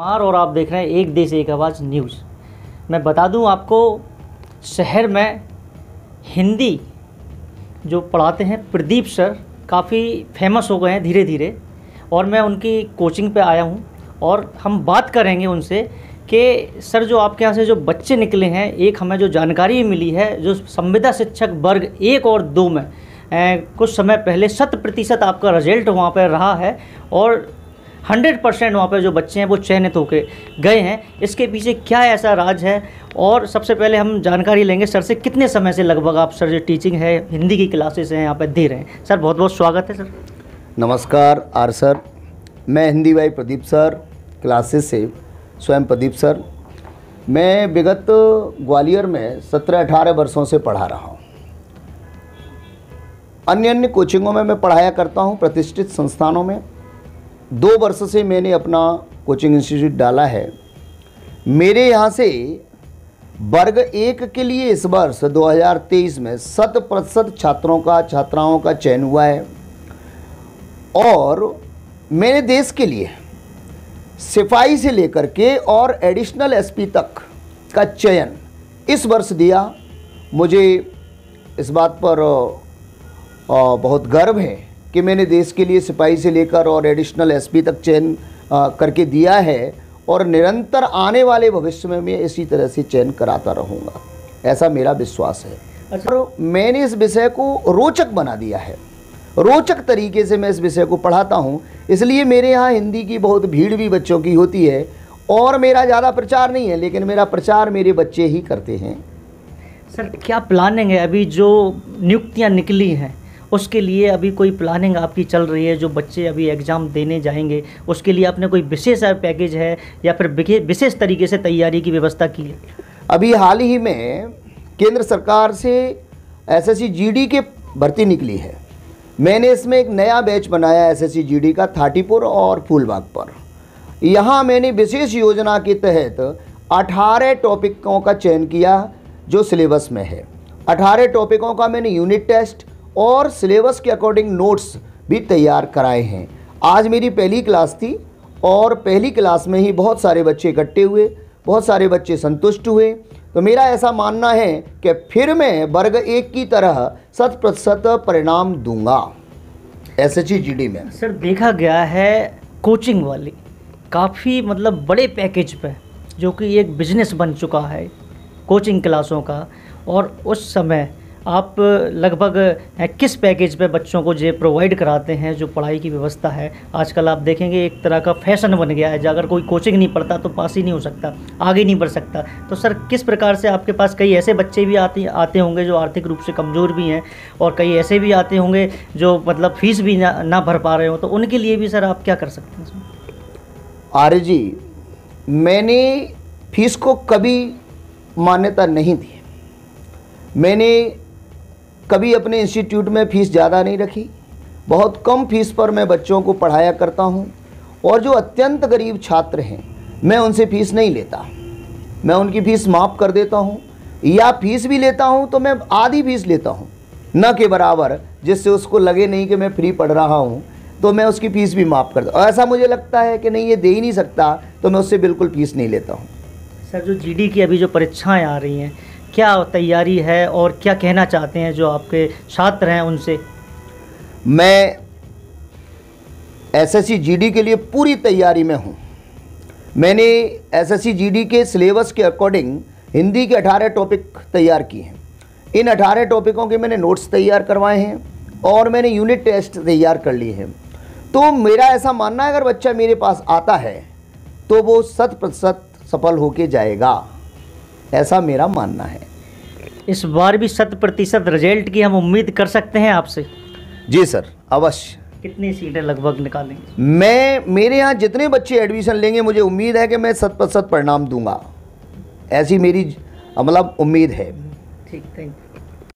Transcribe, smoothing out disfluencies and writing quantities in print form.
और आप देख रहे हैं एक देश एक आवाज़ न्यूज़। मैं बता दूं आपको, शहर में हिंदी जो पढ़ाते हैं प्रदीप सर काफ़ी फेमस हो गए हैं धीरे धीरे, और मैं उनकी कोचिंग पे आया हूं और हम बात करेंगे उनसे कि सर जो आपके यहाँ से जो बच्चे निकले हैं, एक हमें जो जानकारी मिली है जो संविदा शिक्षक वर्ग 1 और 2 में कुछ समय पहले 100% आपका रिजल्ट वहाँ पर रहा है और 100% वहाँ पे जो बच्चे हैं वो चयनित होकर गए हैं। इसके पीछे क्या ऐसा राज है, और सबसे पहले हम जानकारी लेंगे सर से, कितने समय से लगभग आप सर जो टीचिंग है हिंदी की क्लासेस हैं यहाँ पे दे रहे हैं। सर बहुत बहुत स्वागत है सर। नमस्कार आर सर, मैं हिंदी भाई प्रदीप सर क्लासेस से स्वयं प्रदीप सर। मैं विगत ग्वालियर में 17-18 वर्षों से पढ़ा रहा हूँ। अन्य कोचिंगों में मैं पढ़ाया करता हूँ, प्रतिष्ठित संस्थानों में। 2 वर्ष से मैंने अपना कोचिंग इंस्टीट्यूट डाला है। मेरे यहाँ से वर्ग 1 के लिए इस वर्ष 2023 में 100% छात्राओं का चयन हुआ है, और मैंने देश के लिए सिपाही से लेकर के और एडिशनल एसपी तक का चयन इस वर्ष दिया। मुझे इस बात पर बहुत गर्व है कि मैंने देश के लिए सिपाही से लेकर और एडिशनल एसपी तक चयन करके दिया है, और निरंतर आने वाले भविष्य में मैं इसी तरह से चयन कराता रहूँगा, ऐसा मेरा विश्वास है। अच्छा। और मैंने इस विषय को रोचक बना दिया है, रोचक तरीके से मैं इस विषय को पढ़ाता हूँ, इसलिए मेरे यहाँ हिंदी की बहुत भीड़ भी बच्चों की होती है। और मेरा ज़्यादा प्रचार नहीं है, लेकिन मेरा प्रचार मेरे बच्चे ही करते हैं। सर क्या प्लानिंग है, अभी जो नियुक्तियाँ निकली हैं उसके लिए अभी कोई प्लानिंग आपकी चल रही है? जो बच्चे अभी एग्ज़ाम देने जाएंगे उसके लिए आपने कोई विशेष पैकेज है या फिर विशेष तरीके से तैयारी की व्यवस्था की है? अभी हाल ही में केंद्र सरकार से एसएससी जीडी के भर्ती निकली है। मैंने इसमें एक नया बैच बनाया एसएससी जीडी का थाटीपुर और फूलबाग पर। यहाँ मैंने विशेष योजना के तहत 18 टॉपिकों का चयन किया जो सिलेबस में है। 18 टॉपिकों का मैंने यूनिट टेस्ट और सिलेबस के अकॉर्डिंग नोट्स भी तैयार कराए हैं। आज मेरी पहली क्लास थी और पहली क्लास में ही बहुत सारे बच्चे इकट्ठे हुए, बहुत सारे बच्चे संतुष्ट हुए। तो मेरा ऐसा मानना है कि फिर मैं वर्ग 1 की तरह 100% परिणाम दूंगा एसएससी जीडी में। सर देखा गया है कोचिंग वाली काफ़ी मतलब बड़े पैकेज पे, जो कि एक बिजनेस बन चुका है कोचिंग क्लासों का, और उस समय आप लगभग किस पैकेज पे बच्चों को जो प्रोवाइड कराते हैं? जो पढ़ाई की व्यवस्था है आजकल आप देखेंगे एक तरह का फैशन बन गया है, अगर कोई कोचिंग नहीं पढ़ता तो पास ही नहीं हो सकता, आगे नहीं बढ़ सकता। तो सर किस प्रकार से आपके पास कई ऐसे बच्चे भी आते होंगे जो आर्थिक रूप से कमज़ोर भी हैं, और कई ऐसे भी आते होंगे जो मतलब फीस भी ना भर पा रहे हो, तो उनके लिए भी सर आप क्या कर सकते हैं? आर्य जी, मैंने फीस को कभी मान्यता नहीं दी। मैंने कभी अपने इंस्टीट्यूट में फ़ीस ज़्यादा नहीं रखी। बहुत कम फीस पर मैं बच्चों को पढ़ाया करता हूं, और जो अत्यंत गरीब छात्र हैं मैं उनसे फ़ीस नहीं लेता। मैं उनकी फ़ीस माफ़ कर देता हूं, या फ़ीस भी लेता हूं तो मैं आधी फ़ीस लेता हूं, न के बराबर, जिससे उसको लगे नहीं कि मैं फ्री पढ़ रहा हूं, तो मैं उसकी फ़ीस भी माफ़ कर दूँ। ऐसा मुझे लगता है कि नहीं, ये दे ही नहीं सकता, तो मैं उससे बिल्कुल फ़ीस नहीं लेता हूँ। सर जो जीडी की अभी जो परीक्षाएँ आ रही हैं, क्या तैयारी है और क्या कहना चाहते हैं जो आपके छात्र हैं उनसे? मैं एसएससी जीडी के लिए पूरी तैयारी में हूँ। मैंने एसएससी जीडी के सिलेबस के अकॉर्डिंग हिंदी के 18 टॉपिक तैयार किए हैं। इन 18 टॉपिकों के मैंने नोट्स तैयार करवाए हैं, और मैंने यूनिट टेस्ट तैयार कर लिए हैं। तो मेरा ऐसा मानना है अगर बच्चा मेरे पास आता है तो वो 100% सफल होके जाएगा, ऐसा मेरा मानना है। इस बार भी 100% रिजल्ट की हम उम्मीद कर सकते हैं आपसे? जी सर, अवश्य। कितनी सीटें लगभग निकालेंगे? मेरे यहाँ जितने बच्चे एडमिशन लेंगे मुझे उम्मीद है कि मैं 100% परिणाम दूंगा, ऐसी मेरी मतलब उम्मीद है। ठीक, थैंक यू।